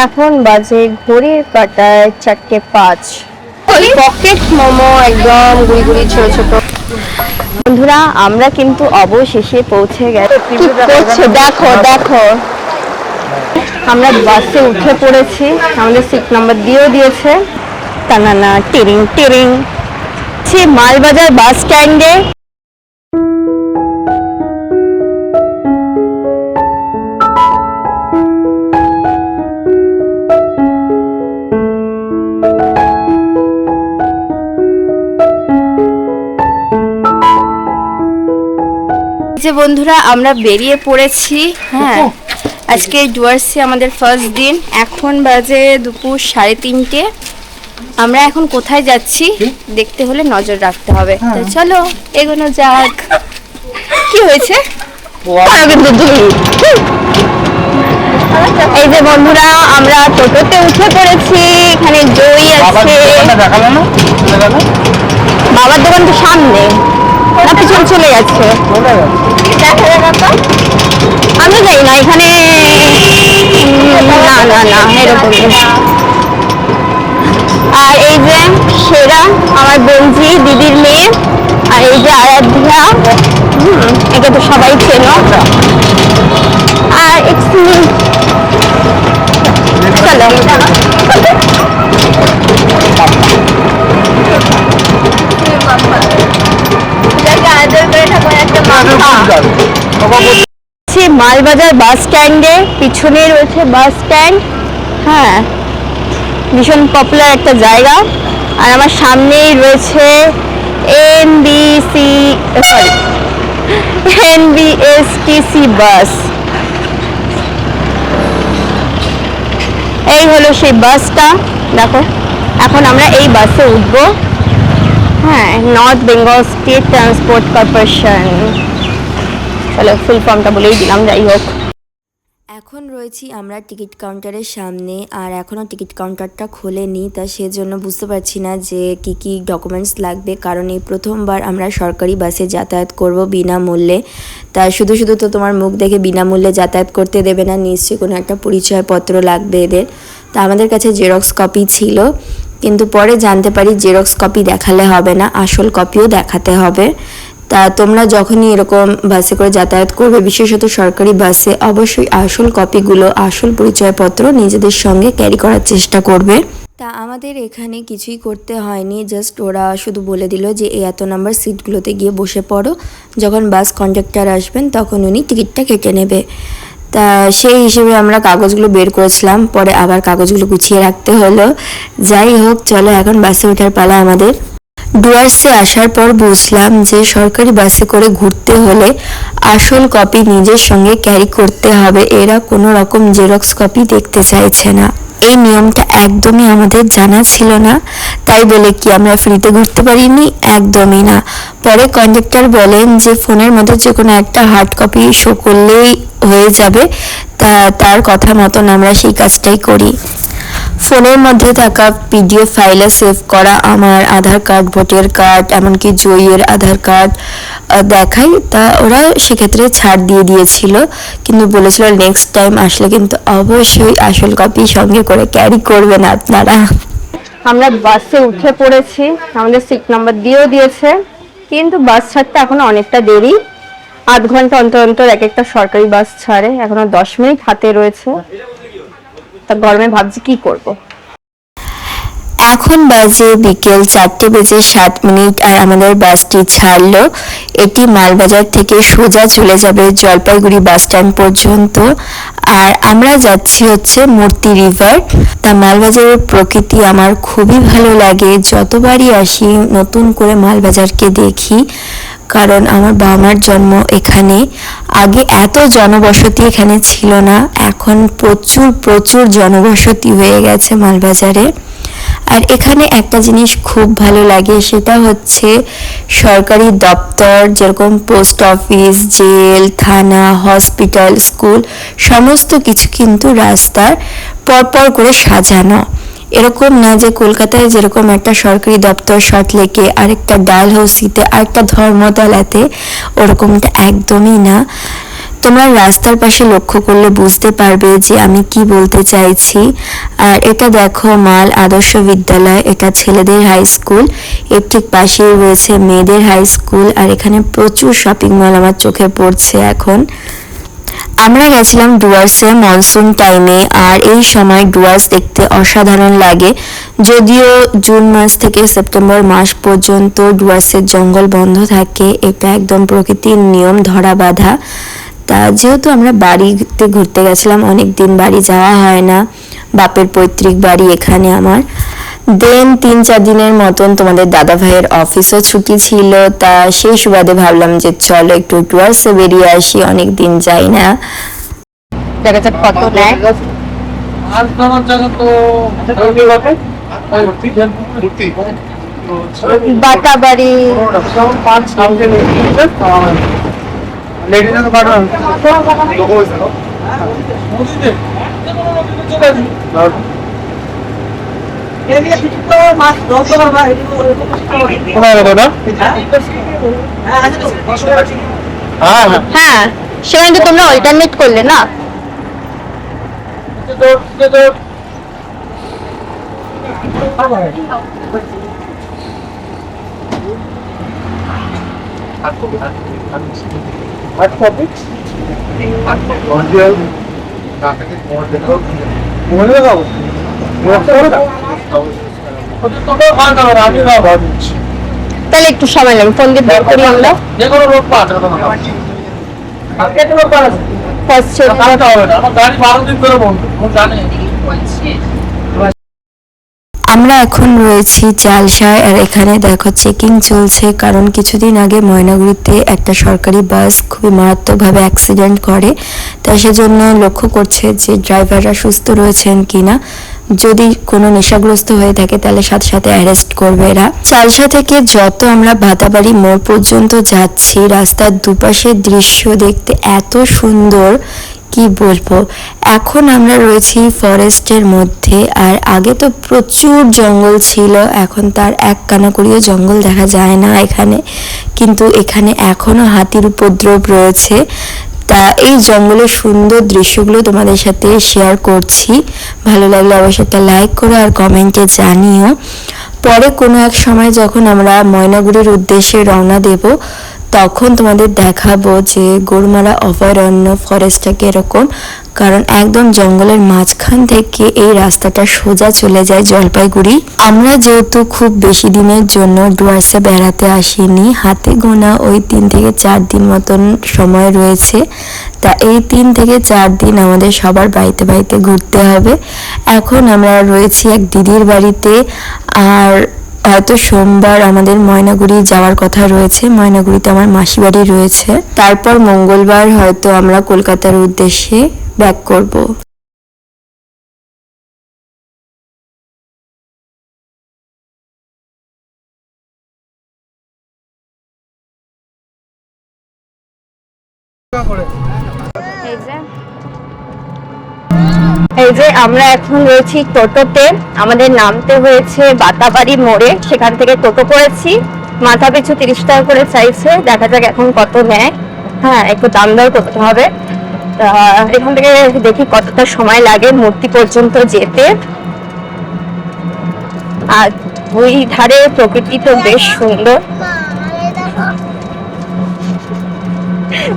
এখন বাজে ঘড়ির কাঁটায় 4:05। পকেট মোমো একদম গুড়ি গুড়ি ছোট ছোট। বন্ধুরা আমরা কিন্তু অবশেষে পৌঁছে গেছি। দেখো দেখো আমরা বাসে উঠে পড়েছি, আমাদের সিট নাম্বার দিয়েও দিয়েছে। টানানা টিরিং টিরিং মালবাজার বাস স্ট্যান্ডে। যে বন্ধুরা আমরা বেরিয়ে পড়েছি। হ্যাঁ, আজকে ডুয়ার্সে আমাদের ফার্স্ট দিন। এখন বাজে দুপুর 3:30। আমরা এখন কোথায় যাচ্ছি দেখতে হলে নজর রাখতে হবে। তো চলো এগোনো যাক। কি হয়েছে? এই যে বন্ধুরা আমরা টোটোতে উঠে পড়েছি। এখানে দই আছে। বাবার দোকান তো সামনে না পিছনে চলে যাচ্ছে, আমি যাই না এখানে। না না না এরকম। আর এই যে সেরা আমার বঞ্জি দিদির মেয়ে, আর এই যে আরাধ্যা, একে তো সবাই চেনো। আর মালবাজার বাস স্ট্যান্ডে পিছনে রয়েছে বাস স্ট্যান্ড। হ্যাঁ, ভীষণ পপুলার একটা জায়গা। আর আমার সামনেই রয়েছে NBSTC বাস। এই হলো সেই বাসটা, দেখো। এখন আমরা এই বাসে উঠবো। হ্যাঁ, north Bengal state transport corporation. চলো ফুল ফর্মটা বলেই দিলাম। যাই হোক, এখন রয়েছি আমরা টিকিট কাউন্টারের সামনে, আর এখনও টিকিট কাউন্টারটা খোলেনি। তা সেজন্য বুঝতে পারছি না যে কি কি ডকুমেন্টস লাগবে, কারণ এই প্রথমবার আমরা সরকারি বাসে যাতায়াত করব বিনামূল্যে। তা শুধু শুধু তো তোমার মুখ দেখে বিনামূল্যে যাতায়াত করতে দেবে না, নিশ্চয়ই কোনো একটা পরিচয়পত্র লাগবে এদের। তা আমাদের কাছে জেরক্স কপি ছিল, কিন্তু পরে জানতে পারি জেরক্স কপি দেখালে হবে না, আসল কপিও দেখাতে হবে। তা তোমরা যখনই এরকম বাসে করে যাতায়াত করবে, বিশেষত সরকারি বাসে, অবশ্যই আসল কপিগুলো, আসল পরিচয়পত্র নিজেদের সঙ্গে ক্যারি করার চেষ্টা করবে। তা আমাদের এখানে কিছুই করতে হয়নি, জাস্ট ওরা শুধু বলে দিল যে এই এত নাম্বার সিটগুলোতে গিয়ে বসে পড়ো, যখন বাস কন্ডাক্টর আসবেন তখন উনি টিকিটটা কেটে নেবে। তা সেই হিসেবে আমরা কাগজগুলো বের করেছিলাম, পরে আবার কাগজগুলো গুছিয়ে রাখতে হলো। যাই হোক, চলো এখন বাসে ওঠার পালা আমাদের। ডুয়ার্সে আসার পর বুঝলাম যে সরকারি বাসে করে ঘুরতে হলে আসল কপি নিজের সঙ্গে ক্যারি করতে হবে। এরা কোনো রকম জেরক্স কপি দেখতে চাইছে না। এই নিয়মটা একদমই আমাদের জানা ছিল না, তাই বলে কি আমরা ফ্রিতে ঘুরতে পারিনি? একদমই না। পরে কন্ডাক্টর বলেন যে ফোনের মধ্যে যে কোনো একটা হার্ড কপি শো করলেই হয়ে যাবে। তা তার কথা মতন আমরা সেই কাজটাই করি। ফোনের মধ্যে থাকা পিডিএফ ফাইলে সেভ করা আমার আধার কার্ড, ভোটার কার্ড, এমনকি জয়ীর আধার কার্ড দেখাই। তা ওরা সেক্ষেত্রে ছাড় দিয়ে দিয়েছিল, কিন্তু বলেছিল নেক্সট টাইম আসলে কিন্তু অবশ্যই আসল কপি সঙ্গে করে ক্যারি করবেন আপনারা। আমরা বাসে উঠে পড়েছি, আমাদের সিট নাম্বার দিয়েও দিয়েছে, কিন্তু বাস ছাড়তে এখনো অনেকটা দেরি। 8 ঘন্টা অন্তর অন্তর এক একটা সরকারি বাস ছাড়ে, এখনো 10 মিনিট হাতে রয়েছে। তা গরমে ভাবছি কি করব। এখন বাজে বিকেল 4:07 আর আমাদের বাসটি ছাড়লো। এটি মালবাজার থেকে সোজা চলে যাবে জলপাইগুড়ি বাস স্ট্যান্ড পর্যন্ত, আর আমরা যাচ্ছি হচ্ছে মূর্তি রিভার। তা মালবাজারের প্রকৃতি আমার খুবই ভালো লাগে, যতবারই আসি নতুন করে মালবাজারকে দেখি, কারণ আমার বাবা মার জন্ম এখানে। আগে এত জনবসতি এখানে ছিল না, এখন প্রচুর প্রচুর জনবসতি হয়ে গেছে মালবাজারে। আর এখানে একটা জিনিস খুব ভালো লাগে, সেটা হচ্ছে সরকারি দপ্তর, যেরকম পোস্ট অফিস, জেল, থানা, হসপিটাল, স্কুল, সমস্ত কিছু কিন্তু রাস্তার পরপর করে সাজানো। এরকম না যে কলকাতায় যেরকম একটা সরকারি দপ্তর সল্টলেকে, আরেকটা ডালহৌসিতে, আরেকটা ধর্মতলাতে, ওরকমটা একদমই না। তোমরা রাস্তার পাশে লক্ষ্য করলে বুঝতে পারবে যে আমি কি বলতে চাইছি। আর এটা দেখো মাল আদর্শ বিদ্যালয়, এটা ছেলেদের হাই স্কুল, এর ঠিক পাশেই রয়েছে মেয়েদের হাই স্কুল। আর এখানে প্রচুর শপিং মল আমার চোখে পড়ছে এখন। আমরা গেছিলাম ডুয়ার্সে মনসুন টাইমে, আর এই সময় ডুয়ার্স দেখতে অসাধারণ লাগে। যদিও জুন মাস থেকে সেপ্টেম্বর মাস পর্যন্ত ডুয়ার্সের জঙ্গল বন্ধ থাকে, এটা একদম প্রকৃতির নিয়ম ধরা বাঁধা। তা যেহেতু আমরা বাড়িতে ঘুরতে গেছিলাম, অনেক দিন বাড়ি যাওয়া হয় না, বাপের পৈতৃক বাড়ি এখানে আমার। দেন 3-4 দিনের মতন তোমাদের দাদা ভাইয়ের অফিসও ছুটি ছিল, তা সেই সুবাদে ভাবলাম যে চলো একটু ডুয়ার্সে বেরিয়ে আসি, অনেক দিন যাই না। দেখা যাক কত নেয়। বাটাবাড়ি হ্যাঁ, সেখানে তো তোমরা অল্টারনেট করলে না। তাহলে একটু সময় লাগবে, ফোন দিয়ে বের করি আমরা। ফার্স্ট আমরা এখন রয়েছি চালসায়, আর এখানে দেখো চেকিং চলছে, কারণ কিছুদিন আগে ময়নাগুড়িতে একটা সরকারি বাস খুবই মারাত্মকভাবে অ্যাক্সিডেন্ট করে, তাই সেজন্য লক্ষ্য করছে যে ড্রাইভাররা সুস্থ রয়েছেন কিনা। যদি কোনো নেশাগ্রস্ত হয়ে থাকে তাহলে সাথে সাথে অ্যারেস্ট করবে এরা। চালসা থেকে যত আমরা ভাতাবাড়ি মোড় পর্যন্ত যাচ্ছি, রাস্তার দুপাশের দৃশ্য দেখতে এত সুন্দর, কি বলবো। এখন আমরা রয়েছি ফরেস্টের মধ্যে, আর আগে তো প্রচুর জঙ্গল ছিল, এখন তার এক কানাকড়িও জঙ্গল দেখা যায় না এখানে, কিন্তু এখানে এখনো হাতির উপদ্রব রয়েছে। তা এই জঙ্গলের সুন্দর দৃশ্যগুলো তোমাদের সাথে শেয়ার করছি। ভালো লাগলে অবশ্যই একটা লাইক করো আর কমেন্টে জানিও। পরে কোনো এক সময় যখন আমরা ময়নাগুড়ির উদ্দেশ্যে রওনা দেব, তখন তোমাদের দেখাবো যে গরুমারা অভয়ারণ্য ফরেস্টটা কিরকম, কারণ একদম জঙ্গলের মাঝখান থেকে এই রাস্তাটা সোজা চলে যায় জলপাইগুড়ি। আমরা যেহেতু খুব বেশি দিনের জন্য ডুয়ার্সে বেড়াতে আসিনি, হাতে গোনা ওই 3 থেকে 4 দিন মতন সময় রয়েছে, তা এই 3 থেকে 4 দিন আমাদের সবার বাড়িতে বাড়িতে ঘুরতে হবে। এখন আমরা রয়েছি এক দিদির বাড়িতে, আর হয়তো সোমবার আমাদের ময়নাগুড়ি যাওয়ার কথা রয়েছে, ময়নাগুড়িতে আমার মাসি বাড়ি রয়েছে। তারপর মঙ্গলবার হয়তো আমরা কলকাতার উদ্দেশ্যে ব্যাক করব। এই যে আমরা এখন রয়েছি টোটোতে, আমাদের নামতে হয়েছে বাতাবাড়ি মোড়ে, সেখান থেকে টোটো করেছি। মাথা পিছু 30 টাকা করে চাইছে, দেখা যাক এখন কত নেয়। হ্যাঁ, একটু দাম দর করতে হবে। এখান থেকে দেখি কতটা সময় লাগে মূর্তি পর্যন্ত যেতে। আর দুই ধারে প্রকৃতি তো বেশ সুন্দর।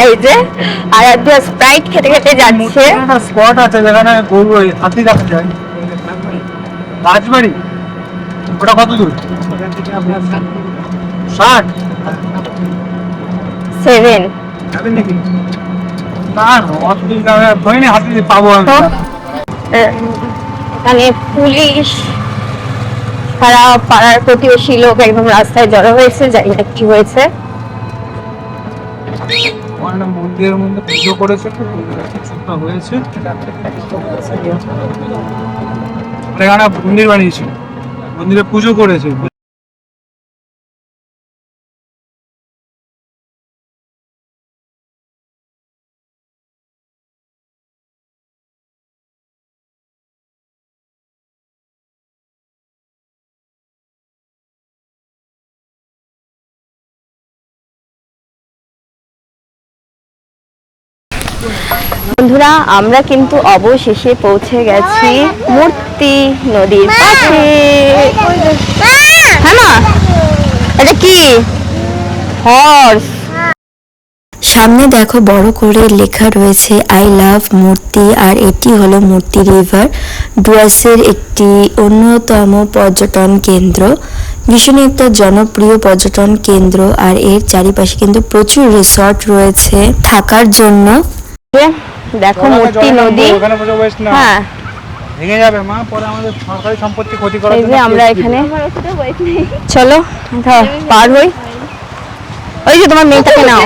এই যে আর একটা স্প্রাইট খেতে খেতে যাচ্ছে। স্পট আছে যেখানে গরু হাতি দেখা যায়, রাজবাড়ি। ওটা কত দূর? 60 7 যাবেন নাকি? না অসুবিধা হয়নি, হাতি পাবো আমি। এখানে পুলিশ সারা পাড়ার প্রতিবেশী লোক একদম রাস্তায় জড়ো হয়েছে, জানি না কি হয়েছে। মন্দিরের মধ্যে পুজো করেছে, কিছুটা হয়েছে। এখানে মন্দির বানিয়েছে, মন্দিরে পুজো করেছে। বন্ধুরা আমরা কিন্তু অবশেষে পৌঁছে গেছি মূর্তি নদীর পাশে। হ্যাঁ মা, এটা কি হর্স? সামনে দেখো বড় করে লেখা রয়েছে আই লাভ মূর্তি, আর এটি হলো মূর্তি রিভার, ডুয়ার্সের একটি অন্যতম পর্যটন কেন্দ্র, ভীষণ একটা জনপ্রিয় পর্যটন কেন্দ্র। আর এর চারিপাশে কিন্তু প্রচুর রিসর্ট রয়েছে থাকার জন্য। দেখো মূর্তি নদী। হ্যাঁ ভেঙে যাবে মা, পরে আমাদের সরকারি সম্পত্তি ক্ষতি করার এই যে জন্য আমরা এখানে, চলো পার হই। ওই যে তোমার মেয়েটাকে নাও।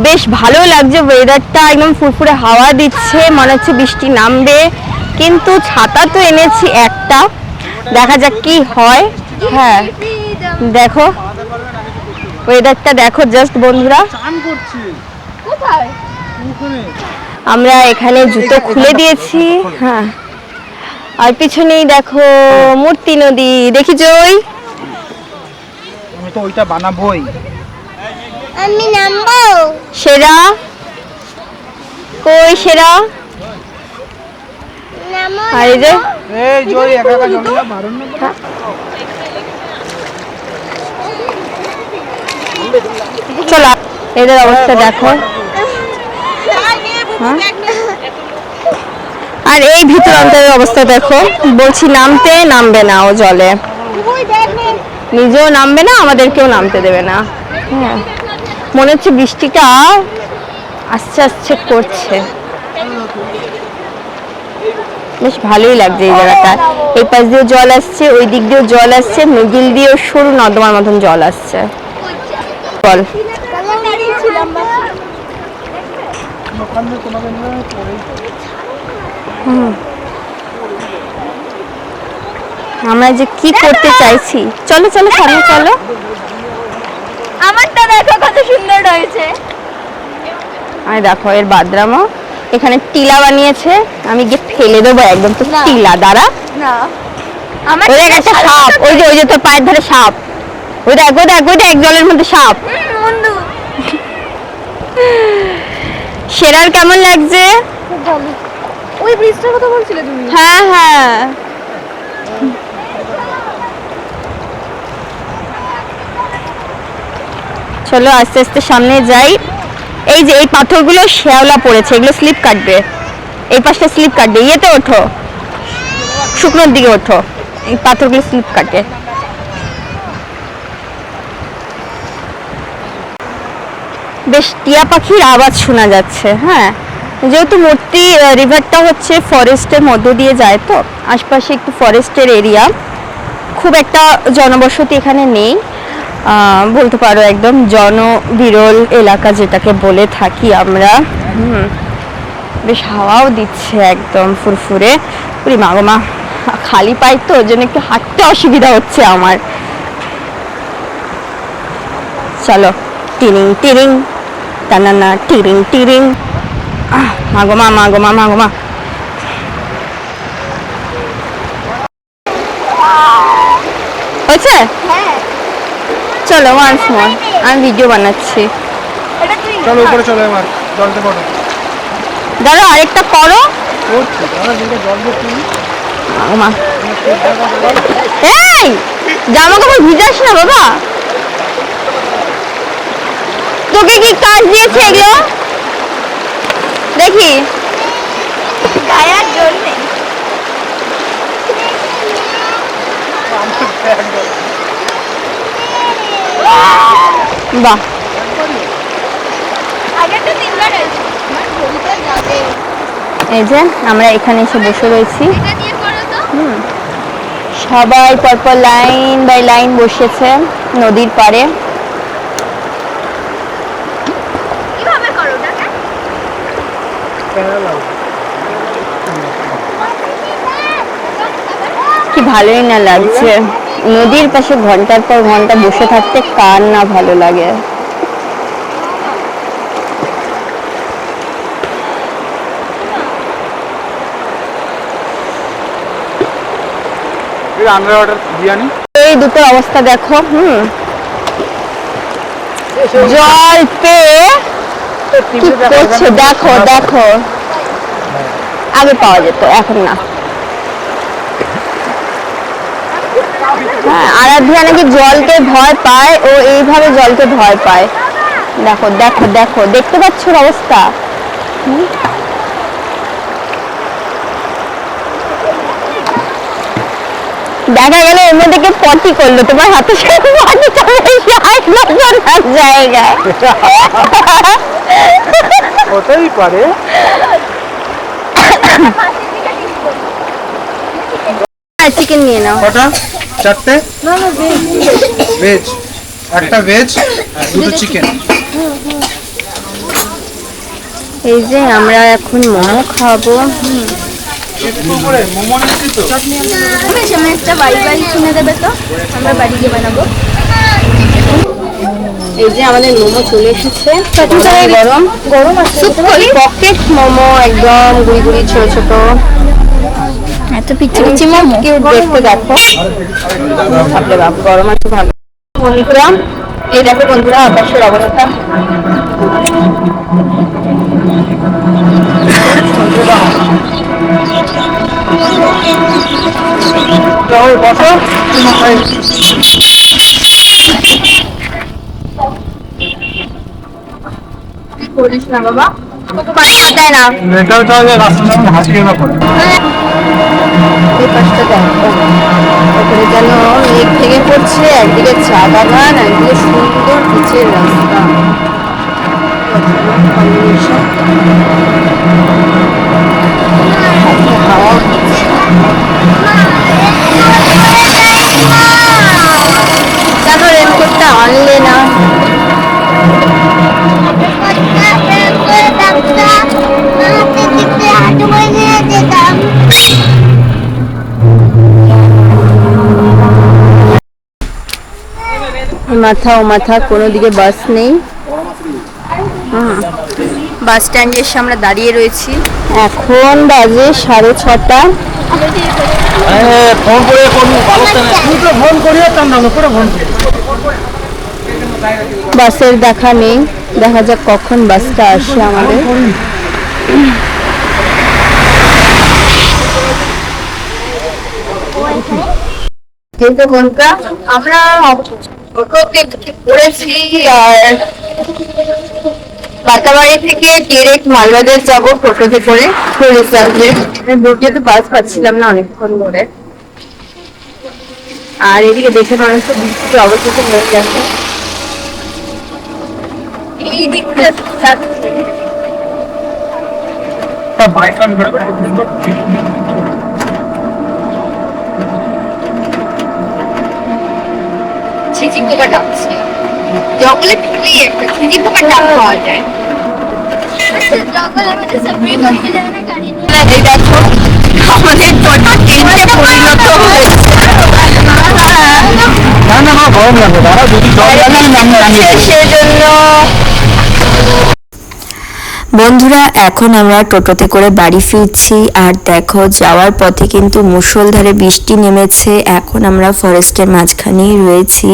বেশ ভালো লাগছে ওয়েদারটা, একদম ফুরফুরে হাওয়া দিচ্ছে, মনে হচ্ছে বৃষ্টি নামবে, কিন্তু ছাতা তো এনেছি একটা, দেখা যাক কি হয়। হ্যাঁ দেখো ওয়েদারটা দেখো জাস্ট বন্ধুরা। চান করছি আমরা এখানে জুতো খুলে দিয়েছি। হ্যাঁ আর পিছনেই দেখো মূর্তি নদী, দেখিছো ওই? আমি তো ওইটা বানাবোই। আমি নামবো। সেরা কই সেরা? নামো। আর এই যে এই জয় একা একা জলে না, বারণ না তো। চলো এদের অবস্থা দেখো। আর এই ভিতর অন্তরের অবস্থা দেখো, বলছি নামতে নামবে না ও জলে, নিজেও নামবে না, আমাদেরকেও নামতে দেবে না। হ্যাঁ মনে হচ্ছে বৃষ্টিটা আস্তে আস্তে করছে, বেশ ভালোই লাগছে এই জায়গাটা। এই পাশ দিয়েও জল আসছে, ওই দিক দিয়েও জল আসছে, মিডিল দিয়েও সরু নর্দমার মতন জল আসছে। বল আমরা যে কি করতে চাইছি, চলো চলো সামনে চলো। আমারটা দেখো কত সুন্দর রয়েছে। আর দেখো এর বাদরামো, এখানে টিলা বানিয়েছে, আমি গিয়ে ফেলে দেবো একদম তো টিলা দ্বারা। না আমার ওই দেখ একটা সাপ, ওই যে তোর পায়ের ধারে সাপ, ওই দেখ ওই দেখ ওই দেখ জলের মধ্যে সাপ। বন্ধু সেরার কেমন লাগছে? খুব ভালো। ওই ব্রিজটার কথা বলছিলে তুমি? হ্যাঁ হ্যাঁ চলো আস্তে আস্তে সামনে যাই। এই যে এই পাথরগুলো শ্যাওলা পড়েছে, এগুলো স্লিপ কাটবে, এই পাশটা স্লিপ কাটবে, ইয়েতে ওঠো, শুকনোর দিকে ওঠো, এই পাথরগুলো স্লিপ কাটে। বেশ টিয়া পাখির আওয়াজ শোনা যাচ্ছে। হ্যাঁ যেহেতু মূর্তি রিভারটা হচ্ছে ফরেস্টের মধ্য দিয়ে যায়, তো আশপাশে একটু ফরেস্টের এরিয়া, খুব একটা জনবসতি এখানে নেই, বলতে পারো একদম জনবিরল এলাকা যেটাকে বলে থাকি আমরা। বেশ হাওয়াও দিচ্ছে একদম ফুরফুরে। ওরে মা গো মা, খালি পাই তো, ওর জন্য একটু হাঁটতে অসুবিধা হচ্ছে আমার। চলো টিরিং টিরিং টানা টিরিং টিরিং, মাগো মা মাগো মা মাগো মা। হয়েছে? চলো ওয়ান্স মোর, আমি ভিডিও বানাচ্ছি। চলো উপরে চলো, এবার জলতে পড়ো। দাঁড়ো আরেকটা করো। করছি আমরা যেটা জল দিচ্ছি। মাগো মা, এই জামা কাপড় ভিজাস না বাবা, তোকে কি কাজ দিয়েছে এগুলো দেখি? গায়ার জন্য বাহ আগেরটা তিনবার হয়েছে। আমার ঘড়িটা যাবে। এই যে আমরা এখানে এসে বসে রয়েছি, এটা দিয়ে করো তো। সবাই পরপর লাইন বাই লাইন বসেছে নদীর পাড়ে। কিভাবে করো ওটাকে? কি ভালোই না লাগছে, নদীর পাশে ঘন্টার পর ঘন্টা বসে থাকতে কার না ভালো লাগে। Under water biryani. এই দুটোর অবস্থা দেখো। জল পেয়ে কি করছে দেখো দেখো, আগে পাওয়া যেত এখন না। হ্যাঁ, আরাধ্যা নাকি জলকে ভয় পায়, ও এইভাবে জলকে ভয় পায়। দেখো দেখো দেখো, দেখতে পাচ্ছ ওর অবস্থা? দেখা গেল এর মধ্যে কে পটি করলো, তোমার হাতে সাথে পটি চলে জায়গায়। হতেই পারে। চিকেন নিয়ে নাও। কটা? চারটে? ভেজ, একটা ভেজ, দুটো চিকেন। এই যে আমরা এখন মোমো খাবো। একটা বাড়ি বাড়ি কিনে দেবে তো, আমরা বাড়ি গিয়ে বানাবো। এই যে আমাদের মোমো চলে এসেছে, গরম গরম আছে। পকেট মোমো, একদম গুড়ি গুড়ি ছোট ছোট, এত পিচ্ছি পিচ্ছি মোমো। কেউ দেখতে দেখো, বাপরে বাপ, গরম আছে ভালো। বন্ধুরা এই দেখো বন্ধুরা, আকাশের অবস্থা। বসো। করিস না বাবা, পানি আটায় না। এটাও তাহলে রাস্তার নামে হাসিয়ে না পড়ে। এই পাশটা দেখো, ওখানে যেন মেঘ ভেঙে পড়ছে, একদিকে চা বাগান, একদিকে সুন্দর পিচের রাস্তা। হাওয়া কেন রেনকোটটা আনলে না? মাথা ও মাথা, কোনো দিকে বাস নেই। বাস স্ট্যান্ডে এসে আমরা দাঁড়িয়ে রয়েছি। এখন বাজে 6:30। ফোন করে ফোন করিয়ে বাসের দেখা নেই, দেখা যাক কখন বাসটা আসে আমাদের। কিন্তু কোনটা আমরা পড়েছি, আর বাতাবাড়ি থেকে ডিরেক্ট মালবাজার যাবো টোটোতে করে। দুটিতে বাস পাচ্ছিলাম না অনেকক্ষণ ধরে, আর এদিকে দেখে মনে হচ্ছে বৃষ্টিতে অবস্থা হয়ে গেছে। এই দিকটা ছিচি পোকা ডাকছে, জঙ্গলে ঢুকলেই একটা ছিচি পোকা ডাক পাওয়া যায়। জঙ্গলের মধ্যে সাফারি করতে যাবে না গাড়ি নিয়ে। এই দেখো আমাদের টোটো ট্রেনে পরিণত হয়েছে। না না, আমার গরম লাগবে, দাঁড়া যদি জল লাগে আমি নামিয়ে দেবো। সেজন্য বন্ধুরা এখন আমরা টোটোতে করে বাড়ি ফিরছি, আর দেখো যাওয়ার পথে কিন্তু মুষলধারে বৃষ্টি নেমেছে। এখন আমরা ফরেস্টের মাঝখানেই রয়েছি,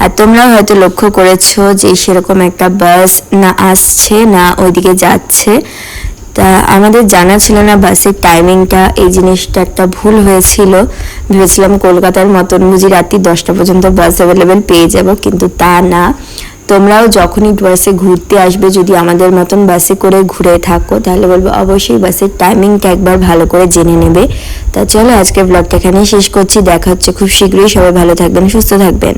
আর তোমরা হয়তো লক্ষ্য করেছো যে সেরকম একটা বাস না আসছে না ওইদিকে যাচ্ছে। তা আমাদের জানা ছিল না বাসের টাইমিংটা, এই জিনিসটা একটা ভুল হয়েছিল। ভেবেছিলাম কলকাতার মতন বুঝি রাত্রি 10টা পর্যন্ত বাস অ্যাভেলেবেল পেয়ে যাব, কিন্তু তা না। তোমরাও যখনই বাসে ঘুরতে আসবে, যদি আমাদের মতন বাসে করে ঘুরে থাকো, তাহলে বলবো অবশ্যই বাসের টাইমিংটা একবার ভালো করে জেনে নেবে। তা চলো আজকে ব্লগটা এখানেই শেষ করছি, দেখা হচ্ছে খুব শীঘ্রই। সবাই ভালো থাকবেন, সুস্থ থাকবেন।